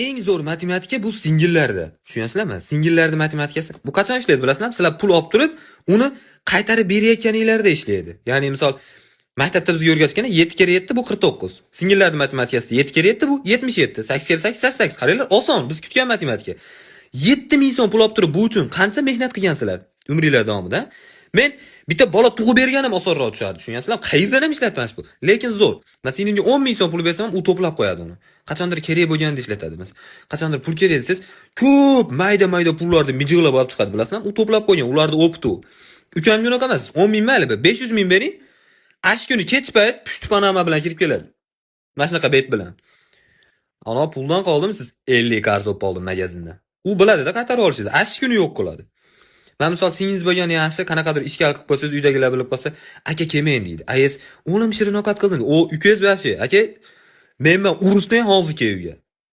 eng zo'r matematika bu singillarda. Tushunyapsizlarmi? Singillarda matematikasi. Bu qachon ishlaydi bilasizlarmi? Sizlar pul olib turib, uni qaytarib berayotganinglarda ishlaydi. Ya'ni misol maktabda bizga o'rgatgan 7 kere 7 bu 49. Singillarda matematikasida 7 kere 7 bu 77. 8 kere 8 88. Qaranglar, oson. Biz kutgan matematika. 7000 so'm pul olib turib bu uchun qancha mehnat qilgansizlar umringlar davomida? Men bitta bola tug'ib berganim osonroq tushardi, tushunyapsizlarmi? Qayerdan ham ishlatmas bu. Lekin zo'r. Masalan, senga 10 ming so'm pul bersam, u to'plab qo'yadi uni. Qachondir kerak bo'lganda ishlatadi. Masalan, qachondir pul kerak desiz, ko'p mayda-mayda pullarni mijiqlab olib chiqadi, bilasizmi? U to'plab qo'ygan, ularni o'pdi u. 3 ming emas, 10 ming mayli, 500 ming bering. Ash kuni kech payt pushti panama bilan kirib keladi. Mana shunaqa bet bilan. Ana puldan qoldim, siz 50 qarz olib oldim magazindan. U biladi-da qaytarib olishingizni. Ash kuni yo'q qiladi. Men misol singiz bo'lgan yaxshi, qanaqadir ishga qilib qo'ysangiz, uydagilar bilib qolsa, aka kelmang deydi. Ayes, o'g'lim shirin ovqat qilding. O ukangiz bo'pti. Aka, men urusdan hozir kelgan.